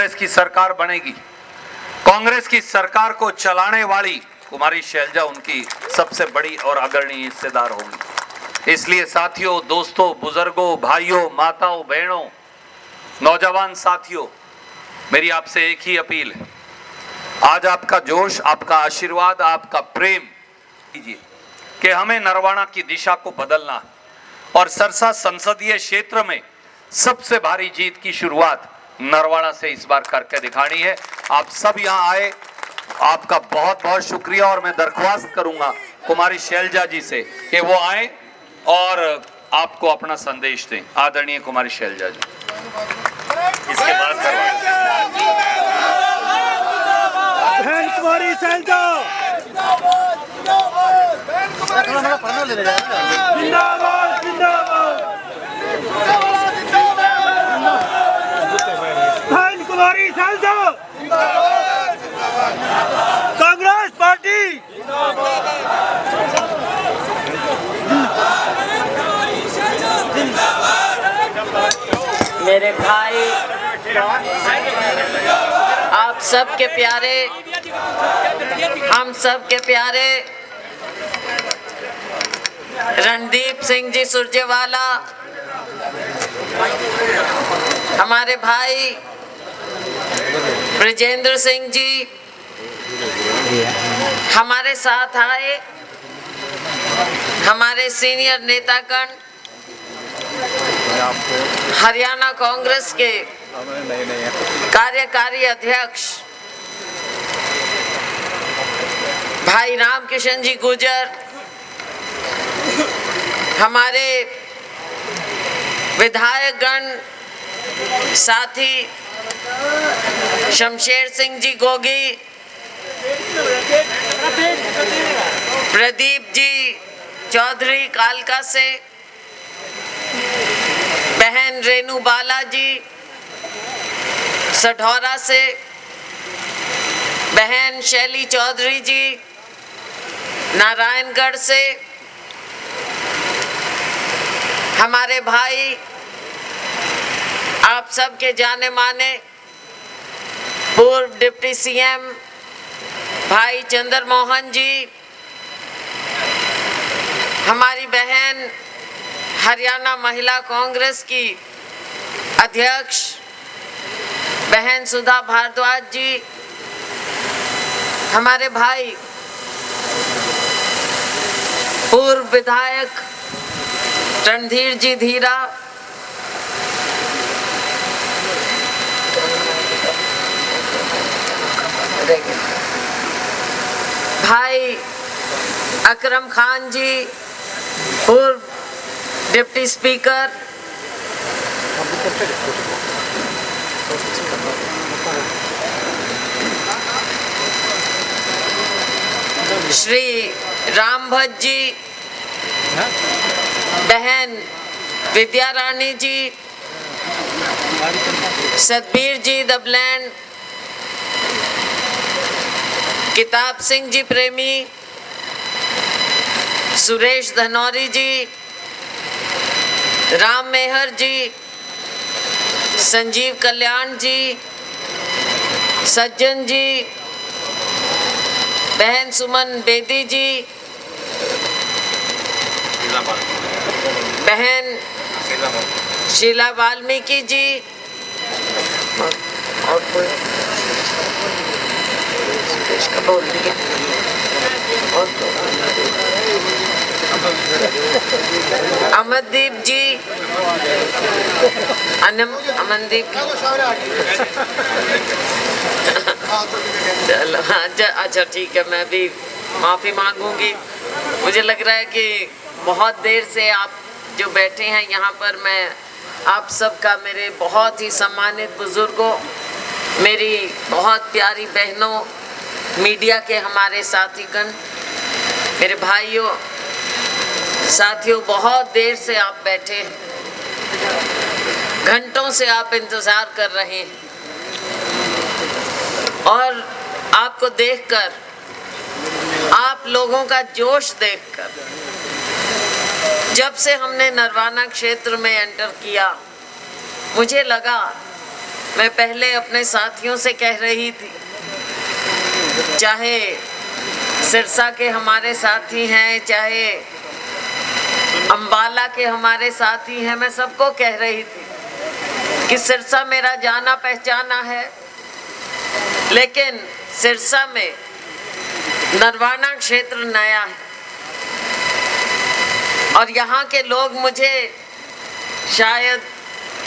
कांग्रेस की सरकार बनेगी। कांग्रेस की सरकार को चलाने वाली कुमारी शैलजा उनकी सबसे बड़ी और अग्रणी हिस्सेदार होंगी। इसलिए साथियों, दोस्तों, बुजुर्गों, भाइयों, माताओं, बहनों, नौजवान साथियों, मेरी आपसे एक ही अपील है, आज आपका जोश, आपका आशीर्वाद, आपका प्रेम कीजिए कि हमें नरवाना की दिशा को बदलना है और सरसा संसदीय क्षेत्र में सबसे भारी जीत की शुरुआत नरवाना से इस बार करके दिखानी है। आप सब यहाँ आए, आपका बहुत बहुत शुक्रिया और मैं दरख्वास्त करूंगा कुमारी शैलजा जी से कि वो आए और आपको अपना संदेश दें। आदरणीय कुमारी शैलजा जी, इसके बाद कुमारी शैलजा जिंदाबाद जिंदाबाद, कुमारी शैलजा कांग्रेस पार्टी मेरे भाई, आप सबके प्यारे, हम सबके प्यारे रणदीप सिंह जी सुरजेवाला, हमारे भाई ब्रिजेंद्र सिंह जी हमारे साथ आए, हमारे सीनियर नेतागण, हरियाणा कांग्रेस के कार्यकारी अध्यक्ष भाई रामकिशन जी गुर्जर, हमारे विधायकगण साथी शमशेर सिंह जी गोगी, प्रदीप जी चौधरी कालका से, बहन रेणु बाला जी सढौरा से, बहन शैली चौधरी जी नारायणगढ़ से, हमारे भाई आप सबके जाने माने पूर्व डिप्टी सीएम भाई चंद्र मोहन जी, हमारी बहन हरियाणा महिला कांग्रेस की अध्यक्ष बहन सुधा भारद्वाज जी, हमारे भाई पूर्व विधायक रणधीर जी धीरा, भाई अकरम खान जी पूर्व डिप्टी स्पीकर, श्री राम भट्ट जी, बहन विद्या रानी जी, सतबीर जी दबलैंड, किताब सिंह जी प्रेमी, सुरेश धनौरी जी, राम मेहर जी, संजीव कल्याण जी, सज्जन जी, बहन सुमन बेदी जी, बहन शीला वाल्मीकि जी, और कोई बोल दिया, अमनदीप जी, अमनदीप चलो अच्छा ठीक है, मैं भी माफ़ी मांगूंगी। मुझे लग रहा है कि बहुत देर से आप जो बैठे हैं यहाँ पर, मैं आप सबका, मेरे बहुत ही सम्मानित बुजुर्गों, मेरी बहुत प्यारी बहनों, मीडिया के हमारे साथीगण, मेरे भाइयों, साथियों, बहुत देर से आप बैठे, घंटों से आप इंतज़ार कर रहे हैं और आपको देखकर, आप लोगों का जोश देखकर, जब से हमने नरवाना क्षेत्र में एंटर किया, मुझे लगा मैं पहले अपने साथियों से कह रही थी, चाहे सिरसा के हमारे साथी हैं, चाहे अंबाला के हमारे साथी हैं, मैं सबको कह रही थी कि सिरसा मेरा जाना पहचाना है, लेकिन सिरसा में नरवाना क्षेत्र नया है और यहाँ के लोग मुझे शायद,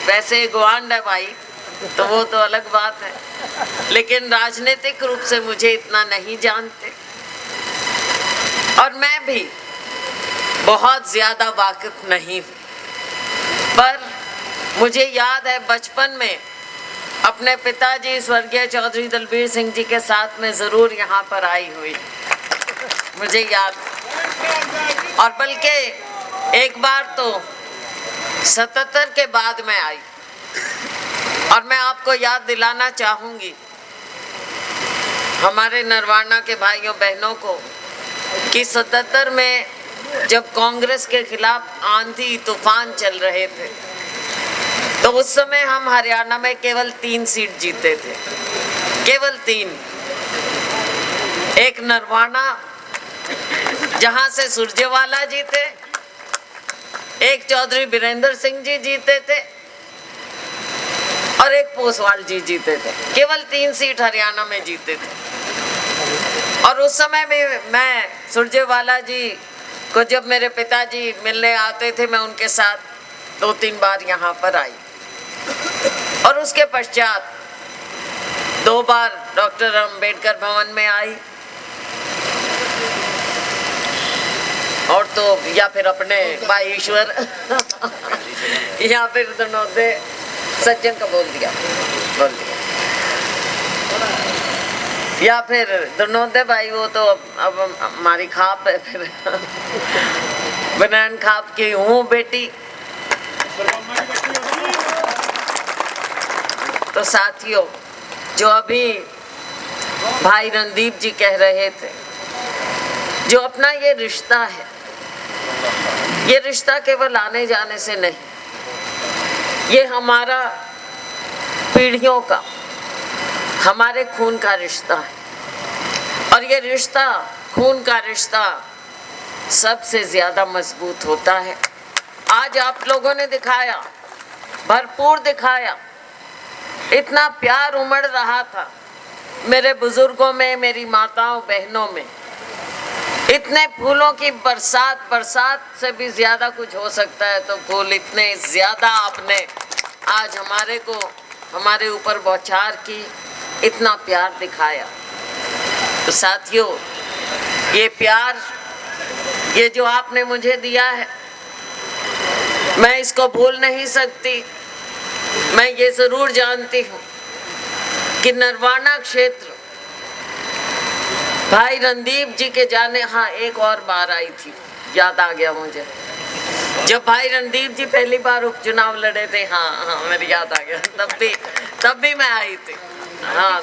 वैसे ग्वांड है भाई तो वो तो अलग बात है, लेकिन राजनीतिक रूप से मुझे इतना नहीं जानते और मैं भी बहुत ज्यादा वाकिफ नहीं हूँ। पर मुझे याद है बचपन में अपने पिताजी स्वर्गीय चौधरी दलबीर सिंह जी के साथ में जरूर यहाँ पर आई हुई, मुझे याद। और बल्कि एक बार तो 77 के बाद में आई और मैं आपको याद दिलाना चाहूंगी हमारे नरवाना के भाइयों बहनों को कि 77 में जब कांग्रेस के खिलाफ आंधी तूफान चल रहे थे तो उस समय हम हरियाणा में केवल 3 सीट जीते थे, केवल 3। एक नरवाना जहां से सुरजेवाला जीते, एक चौधरी बीरेंद्र सिंह जी जीते थे और एक पोसवाल जी जीते थे। केवल 3 सीट हरियाणा में जीते थे। और उस समय में मैं सुरजेवाला जी को जब मेरे पिताजी मिलने आते थे, मैं उनके साथ 2-3 बार यहाँ पर आई और उसके पश्चात 2 बार डॉक्टर अंबेडकर भवन में आई और तो या फिर अपने भाई ईश्वर या फिर दनौदे सज्जन का बोल दिया या फिर दनौदे भाई, वो तो अब हमारी खाप है, फिर बनैन खाप की हूँ बेटी। तो साथियों, जो अभी भाई रणदीप जी कह रहे थे, जो अपना ये रिश्ता है, ये रिश्ता केवल आने जाने से नहीं, ये हमारा पीढ़ियों का, हमारे खून का रिश्ता है और ये रिश्ता, खून का रिश्ता सबसे ज्यादा मजबूत होता है। आज आप लोगों ने दिखाया, भरपूर दिखाया, इतना प्यार उमड़ रहा था मेरे बुजुर्गों में, मेरी माताओं बहनों में, इतने फूलों की बरसात, बरसात से भी ज्यादा कुछ हो सकता है, तो फूल इतने ज्यादा आपने आज हमारे ऊपर बौछार की, इतना प्यार दिखाया। तो साथियों, ये प्यार, ये जो आपने मुझे दिया है, मैं इसको भूल नहीं सकती। मैं ये जरूर जानती हूँ कि नरवाना क्षेत्र भाई रणदीप जी के जाने, हाँ एक और बार आई थी, याद आ गया मुझे, जब भाई रणदीप जी पहली बार उपचुनाव लड़े थे, हाँ मेरी याद आ गया, तब भी मैं आई थी, हाँ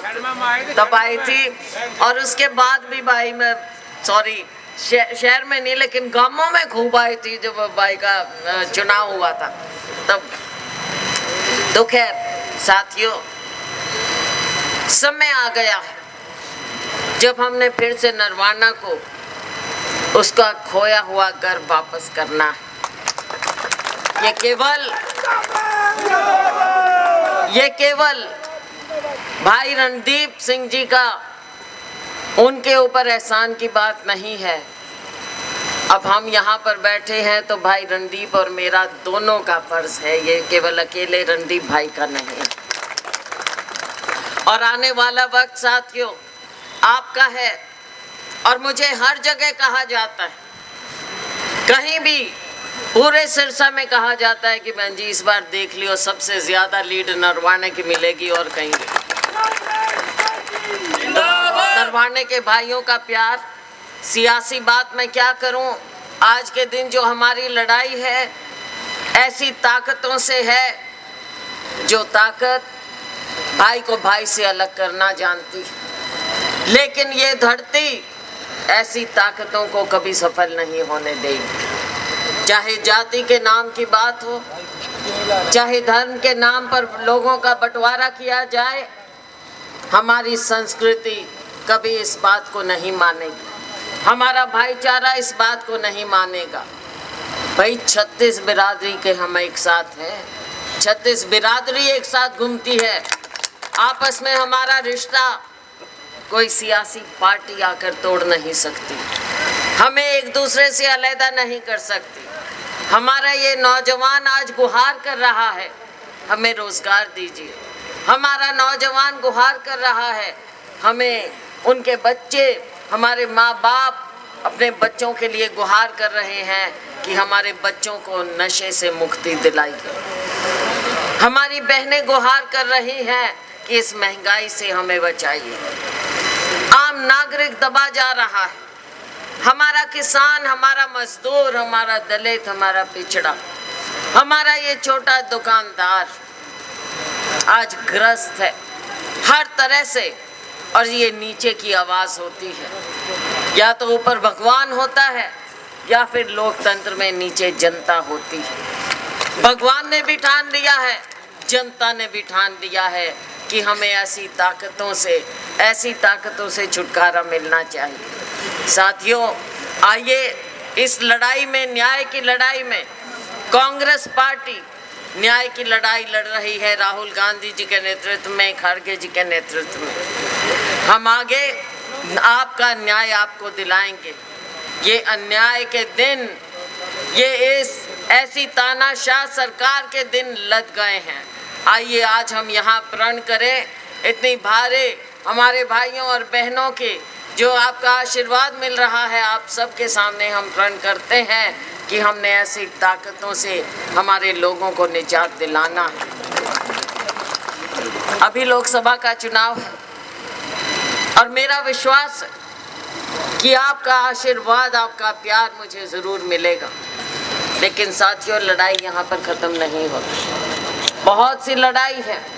तब आई थी। और उसके बाद भी भाई मैं, सॉरी शहर में नहीं लेकिन गांवों में खूब आई थी जब भाई का चुनाव हुआ था तब। तो खैर साथियों, समय आ गया है जब हमने फिर से नरवाना को उसका खोया हुआ घर वापस करना है। ये केवल भाई रणदीप सिंह जी का, उनके ऊपर एहसान की बात नहीं है। अब हम यहाँ पर बैठे हैं तो भाई रणदीप और मेरा दोनों का फर्ज है, ये केवल अकेले रणदीप भाई का नहीं। और आने वाला वक्त साथियों आपका है और मुझे हर जगह कहा जाता है, कहीं भी पूरे सिरसा में कहा जाता है कि बहन जी इस बार देख लियो, सबसे ज्यादा लीड नरवाने की मिलेगी और कहीं नहीं। तो नरवाने के भाइयों का प्यार, सियासी बात मैं क्या करूं, आज के दिन जो हमारी लड़ाई है ऐसी ताकतों से है जो ताकत भाई को भाई से अलग करना जानती है, लेकिन ये धरती ऐसी ताकतों को कभी सफल नहीं होने देगी। चाहे जाति के नाम की बात हो, चाहे धर्म के नाम पर लोगों का बंटवारा किया जाए, हमारी संस्कृति कभी इस बात को नहीं मानेगी, हमारा भाईचारा इस बात को नहीं मानेगा। भाई 36 बिरादरी के हम एक साथ हैं, 36 बिरादरी एक साथ घूमती है, आपस में हमारा रिश्ता कोई सियासी पार्टी आकर तोड़ नहीं सकती, हमें एक दूसरे से अलग नहीं कर सकती। हमारा ये नौजवान आज गुहार कर रहा है, हमें रोजगार दीजिए। हमारा नौजवान गुहार कर रहा है, हमें उनके बच्चे, हमारे माँ बाप अपने बच्चों के लिए गुहार कर रहे हैं कि हमारे बच्चों को नशे से मुक्ति दिलाई जाए। हमारी बहनें गुहार कर रही हैं कि इस महंगाई से हमें बचाइए। आम नागरिक दबा जा रहा है, हमारा किसान, हमारा मजदूर, हमारा दलित, हमारा पिछड़ा, हमारा ये छोटा दुकानदार आज ग्रस्त है हर तरह से। और ये नीचे की आवाज़ होती है, या तो ऊपर भगवान होता है या फिर लोकतंत्र में नीचे जनता होती है। भगवान ने भी ठान लिया है, जनता ने भी ठान लिया है कि हमें ऐसी ताकतों से छुटकारा मिलना चाहिए। साथियों, आइए इस लड़ाई में, न्याय की लड़ाई में, कांग्रेस पार्टी न्याय की लड़ाई लड़ रही है राहुल गांधी जी के नेतृत्व में, खड़गे जी के नेतृत्व में। हम आगे आपका न्याय आपको दिलाएंगे। ये अन्याय के दिन, ये इस ऐसी तानाशाह सरकार के दिन लद गए हैं। आइए आज हम यहाँ प्रण करें, इतनी भारे हमारे भाइयों और बहनों के जो आपका आशीर्वाद मिल रहा है, आप सबके सामने हम प्रण करते हैं कि हमने ऐसी ताकतों से हमारे लोगों को निजात दिलाना है। अभी लोकसभा का चुनाव है और मेरा विश्वास है कि आपका आशीर्वाद, आपका प्यार मुझे ज़रूर मिलेगा। लेकिन साथियों, लड़ाई यहाँ पर ख़त्म नहीं होती, बहुत सी लड़ाई है।